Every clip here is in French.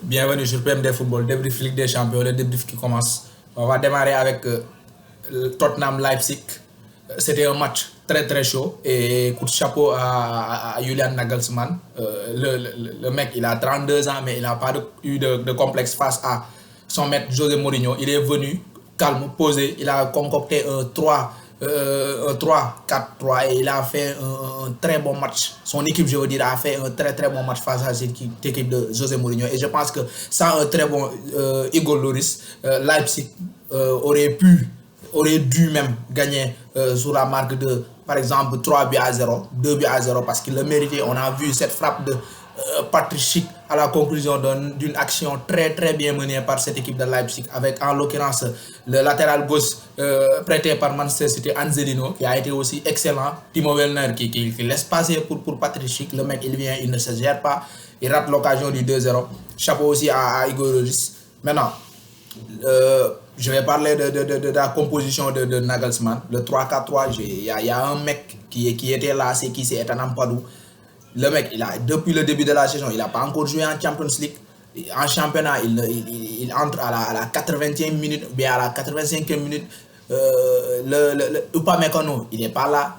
Bienvenue sur PMD Football, débrief Ligue des Champions, le débrief qui commence. On va démarrer avec Tottenham-Leipzig. C'était un match très très chaud et coup de chapeau à Julian Nagelsmann. Le mec, il a 32 ans, mais il n'a pas eu de complexe face à son maître José Mourinho. Il est venu calme, posé. Il a concocté un 3-4-3 et il a fait un très bon match. Son équipe, je veux dire, a fait un très très bon match face à cette équipe de José Mourinho. Et je pense que sans un très bon Igor Lloris, Leipzig aurait dû même gagner sur la marque de, par exemple, 3-0, 2-0, parce qu'il le méritait. On a vu cette frappe de Patrick Schick à la conclusion d'une action très très bien menée par cette équipe de Leipzig, avec en l'occurrence le latéral gauche prêté par Manchester City, Angelino, qui a été aussi excellent. Timo Werner qui laisse passer pour Patrick Schick. Le mec, il vient, il ne se gère pas, il rate l'occasion du 2-0. Chapeau aussi à Igor Lloris. Maintenant, je vais parler de la composition de Nagelsmann. Le 3-4-3, il y a un mec qui était là, c'est qui, c'est Ethan Ampadu. Le mec, depuis le début de la saison, il n'a pas encore joué en Champions League. En championnat, il entre à la 80e minute, bien à la 85e minute. Le Upamecano, il n'est pas là.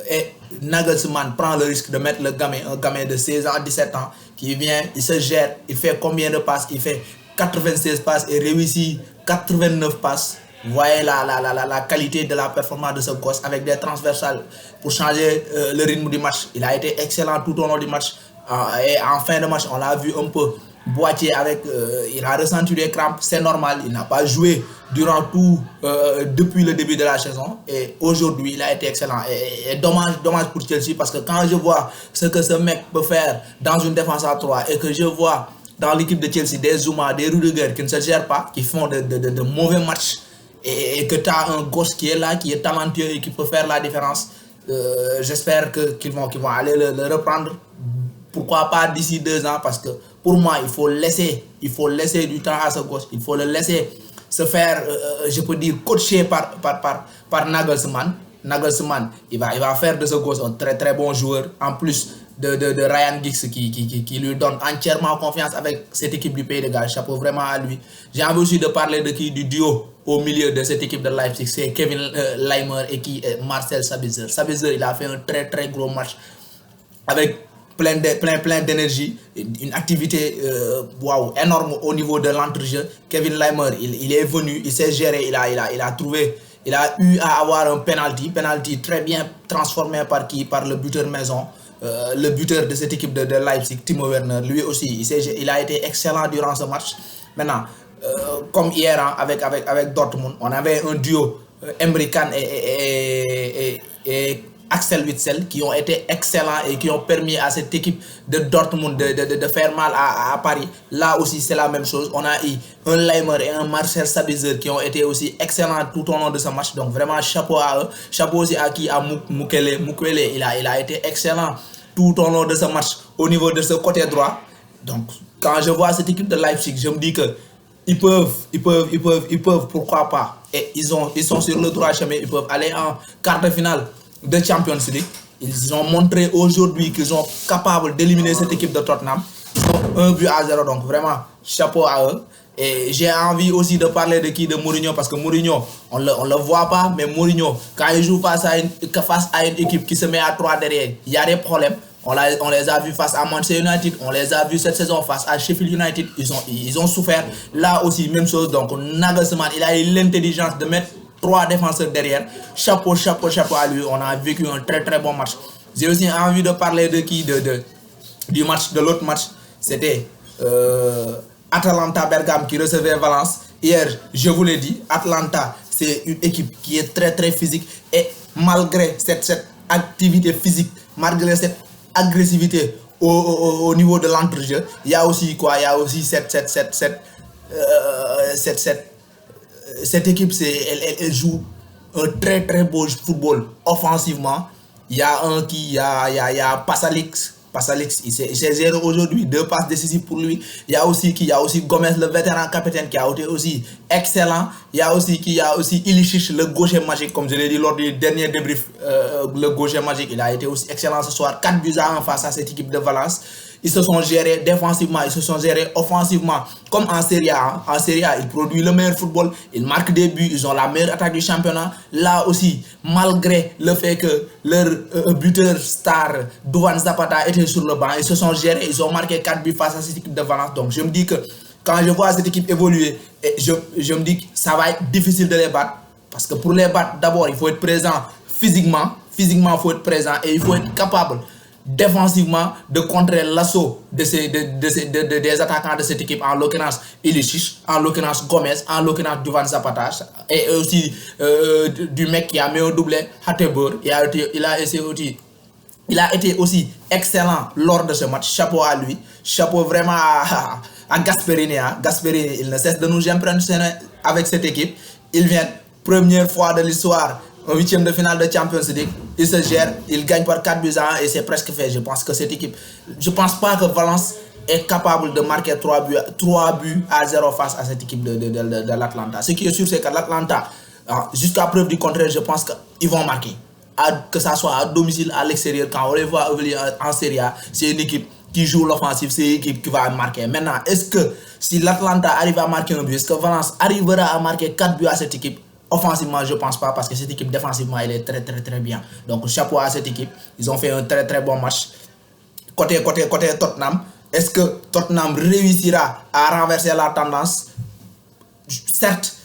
Et Nagelsmann prend le risque de mettre un gamin de 16 ans, 17 ans, qui vient, il se gère, il fait combien de passes? Il fait 96 passes et réussit 89 passes. Vous voyez la qualité de la performance de ce gosse avec des transversales pour changer le rythme du match. Il a été excellent tout au long du match. Et en fin de match, on l'a vu un peu boiter avec... il a ressenti des crampes, c'est normal. Il n'a pas joué durant tout, depuis le début de la saison. Et aujourd'hui, il a été excellent. Et dommage pour Chelsea, parce que quand je vois ce que ce mec peut faire dans une défense à 3 et que je vois dans l'équipe de Chelsea des Zouma, des Rudiger qui ne se gèrent pas, qui font de mauvais matchs, et que tu as un gosse qui est là, qui est talentueux et qui peut faire la différence, j'espère qu'ils vont aller le reprendre. Pourquoi pas d'ici 2 ans, parce que pour moi, il faut laisser du temps à ce gosse. Il faut le laisser se faire, je peux dire, coacher par Nagelsmann. Nagelsmann, il va faire de ce gosse un très très bon joueur, en plus de Ryan Giggs qui lui donne entièrement confiance avec cette équipe du Pays de Galles. Chapeau vraiment à lui. J'ai envie aussi de parler du duo au milieu de cette équipe de Leipzig, c'est Kevin Laimer et Marcel Sabitzer. Sabitzer, il a fait un très très gros match avec plein d'énergie, une activité énorme au niveau de l'entrejeu. Kevin Laimer, il est venu, il s'est géré, il a eu à avoir un penalty très bien transformé par le buteur maison, le buteur de cette équipe de Leipzig, Timo Werner. Lui aussi, il a été excellent durant ce match. Maintenant, comme hier avec Dortmund, on avait un duo, Emre Can et Axel Witsel, qui ont été excellents et qui ont permis à cette équipe de Dortmund de faire mal à Paris. Là aussi, c'est la même chose. On a eu un Laimer et un Marcel Sabitzer qui ont été aussi excellents tout au long de ce match. Donc vraiment, chapeau à eux. Chapeau aussi à Mukwele. Mukwele, il a été excellent tout au long de ce match au niveau de ce côté droit. Donc, quand je vois cette équipe de Leipzig, je me dis que ils peuvent, pourquoi pas. Et ils sont sur le droit chemin. Ils peuvent aller en quart de finale de Champions League. Ils ont montré aujourd'hui qu'ils sont capables d'éliminer cette équipe de Tottenham. Ils ont 1-0, donc vraiment chapeau à eux. Et j'ai envie aussi de parler de Mourinho, parce que Mourinho, on le voit pas, mais Mourinho, quand il joue face à une équipe qui se met à 3 derrière, il y a des problèmes. On les a vus face à Manchester United, on les a vus cette saison face à Sheffield United, ils ont souffert. Là aussi, même chose. Donc Nagelsmann, il a eu l'intelligence de mettre 3 défenseurs derrière. Chapeau à lui. On a vécu un très très bon match. J'ai aussi envie de parler de l'autre match. C'était Atalanta Bergame qui recevait Valence. Hier, je vous l'ai dit, Atalanta, c'est une équipe qui est très très physique. Et malgré cette activité physique, malgré cette agressivité au niveau de l'entrejeu, il y a aussi cette équipe, elle joue un très très beau football offensivement. Il y a Pasalic, il s'est géré aujourd'hui, 2 passes décisives pour lui. Il y a aussi Gomez, le vétéran capitaine, qui a été aussi excellent. Il y a aussi Ilicic, le gaucher magique, comme je l'ai dit lors du dernier débrief. Le gaucher magique, il a été aussi excellent ce soir. 4-1 face à cette équipe de Valence. Ils se sont gérés défensivement, ils se sont gérés offensivement. Comme en Serie A. En Serie A, ils produisent le meilleur football, ils marquent des buts, ils ont la meilleure attaque du championnat. Là aussi, malgré le fait que leur buteur star, Duvan Zapata, était sur le banc, ils se sont gérés, ils ont marqué 4 buts face à cette équipe de Valence. Donc je me dis que quand je vois cette équipe évoluer, je me dis que ça va être difficile de les battre. Parce que pour les battre, d'abord, il faut être présent physiquement. Physiquement, il faut être présent et il faut être capable défensivement de contrer l'assaut des attaquants de cette équipe, en l'occurrence Ilicic, en l'occurrence Gomez, en l'occurrence Duvan Zapata, et aussi du mec qui a mis un doublé, Hateboer. Il a été aussi excellent lors de ce match. Chapeau à lui. Chapeau vraiment à Gasperini. Gasperini, il ne cesse de nous impressionner avec cette équipe. Il vient, première fois de l'histoire, au 8e de finale de Champions League. Il se gère, il gagne par 4 buts à 1 et c'est presque fait. Je pense que cette équipe, je ne pense pas que Valence est capable de marquer 3 buts à 0 face à cette équipe de l'Atlanta. Ce qui est sûr, c'est que l'Atlanta, jusqu'à preuve du contraire, je pense qu'ils vont marquer. Que ça soit à domicile, à l'extérieur, quand on les voit en Serie A, c'est une équipe qui joue l'offensive, c'est une équipe qui va marquer. Maintenant, est-ce que si l'Atlanta arrive à marquer un but, est-ce que Valence arrivera à marquer 4 buts à cette équipe? Offensivement, je ne pense pas, parce que cette équipe défensivement, elle est très très très bien. Donc chapeau à cette équipe, ils ont fait un très très bon match. Côté Tottenham, est-ce que Tottenham réussira à renverser la tendance? Certes,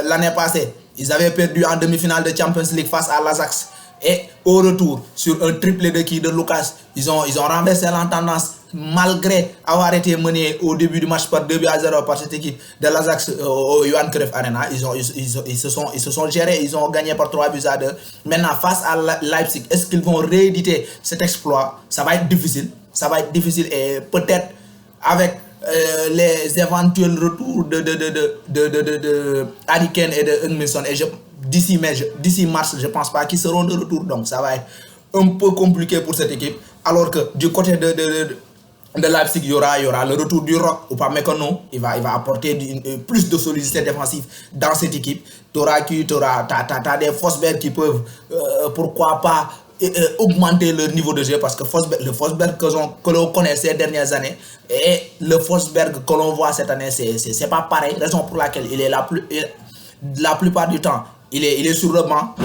l'année passée, ils avaient perdu en demi-finale de Champions League face à l'Ajax. Et au retour, sur un triplé de Lucas, ils ont renversé la tendance malgré avoir été menés au début du match par 2 buts à 0 par cette équipe de l'Ajax au Johan Cruyff Arena. Ils se sont gérés, ils ont gagné par 3 buts à 2. Maintenant, face à Leipzig, est-ce qu'ils vont rééditer cet exploit? Ça va être difficile. Ça va être difficile et peut-être avec les éventuels retours de Harry Kane et de Hugminson. Et d'ici mars, je ne pense pas qu'ils seront de retour. Donc ça va être un peu compliqué pour cette équipe. Alors que du côté de Leipzig, il y aura le retour du Rock ou pas Mécano. Il va apporter plus de solidité défensive dans cette équipe. Tu as des Forsberg qui peuvent, pourquoi pas, augmenter leur niveau de jeu, parce que le Forsberg que l'on connaît ces dernières années et le Forsberg que l'on voit cette année, c'est pas pareil. Raison pour laquelle il est la plupart du temps, il est sur le banc.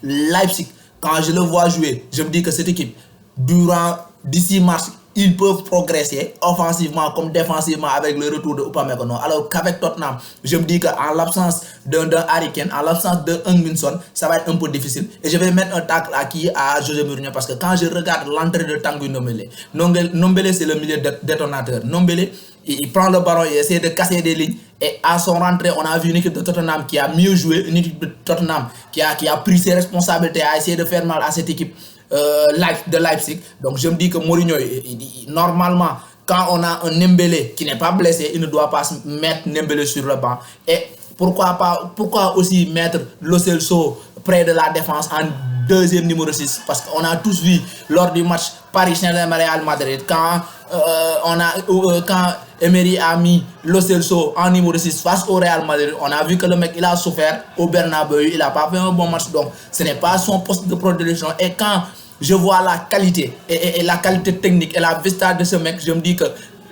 Leipzig, quand je le vois jouer, je me dis que cette équipe, d'ici mars, ils peuvent progresser offensivement comme défensivement avec le retour de Upamecano. Alors qu'avec Tottenham, je me dis qu'en l'absence d'un Harry Kane, en l'absence de Hugminson, ça va être un peu difficile. Et je vais mettre un tacle à José Mourinho, parce que quand je regarde l'entrée de Tanguy Ndombele, Ndombele c'est le milieu détonateur. Ndombele, il prend le ballon, il essaie de casser des lignes. Et à son rentrée, on a vu une équipe de Tottenham qui a mieux joué, une équipe de Tottenham qui a pris ses responsabilités, a essayé de faire mal à cette équipe de Leipzig. Donc je me dis que Mourinho, normalement, quand on a un Ndombele qui n'est pas blessé, il ne doit pas mettre Ndombele sur le banc. Et pourquoi aussi mettre Lo Celso près de la défense en deuxième numéro 6? Parce qu'on a tous vu lors du match Paris Saint-Germain-Real Madrid, quand Emery a mis Lo Celso en numéro 6 face au Real Madrid, on a vu que le mec il a souffert au Bernabéu, il n'a pas fait un bon match, donc ce n'est pas son poste de prédilection. Et quand je vois la qualité et la qualité technique et la vista de ce mec, je me dis que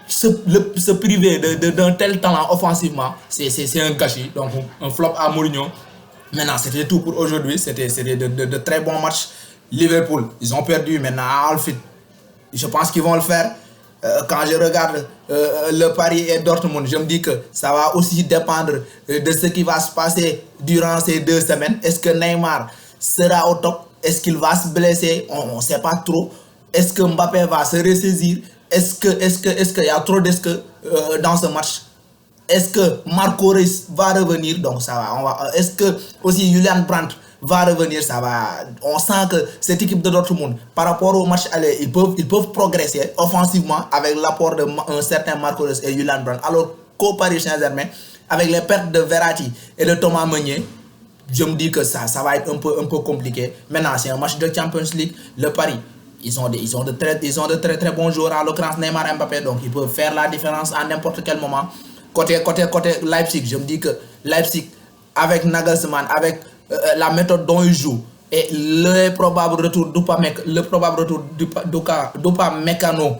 se priver d'un tel talent offensivement, c'est un gâchis. Donc un flop à Mourinho. Maintenant, c'était tout pour aujourd'hui. C'était de très bons matchs. Liverpool, ils ont perdu. Maintenant, à Anfield, je pense qu'ils vont le faire. Quand je regarde le Paris et Dortmund, je me dis que ça va aussi dépendre de ce qui va se passer durant ces 2 semaines. Est-ce que Neymar sera au top? Est-ce qu'il va se blesser? On ne sait pas trop. Est-ce que Mbappé va se ressaisir? Est-ce qu'il y a trop de risques dans ce match? Est-ce que Marco Reus va revenir? Donc ça va. Est-ce que aussi Julian Brandt va revenir? Ça va. On sent que cette équipe de Dortmund, par rapport au match aller, ils peuvent progresser offensivement avec l'apport d'un certain Marco Reus et Julian Brandt. Alors qu'au Paris Saint-Germain, avec les pertes de Verratti et de Thomas Meunier, je me dis que ça va être un peu compliqué. Maintenant, c'est un match de Champions League. Le Paris, ils ont de très très bons joueurs, en l'occurrence Neymar et Mbappé, donc ils peuvent faire la différence à n'importe quel moment. Côté Leipzig, je me dis que Leipzig, avec Nagelsmann, avec la méthode dont il joue, et le probable retour d'Upamecano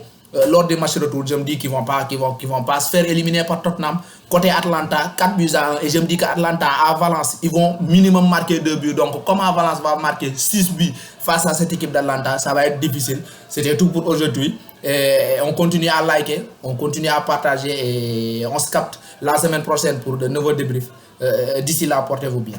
lors des matchs de retour, je me dis qu'ils vont pas se faire éliminer par Tottenham. Côté Atlanta, 4 buts à 1. Et je me dis qu'Atlanta à Valence, ils vont minimum marquer 2 buts. Donc, comment Valence va marquer 6 buts face à cette équipe d'Atlanta, ça va être difficile. C'était tout pour aujourd'hui. Et on continue à liker, on continue à partager et on se capte la semaine prochaine pour de nouveaux débriefs. D'ici là, portez-vous bien.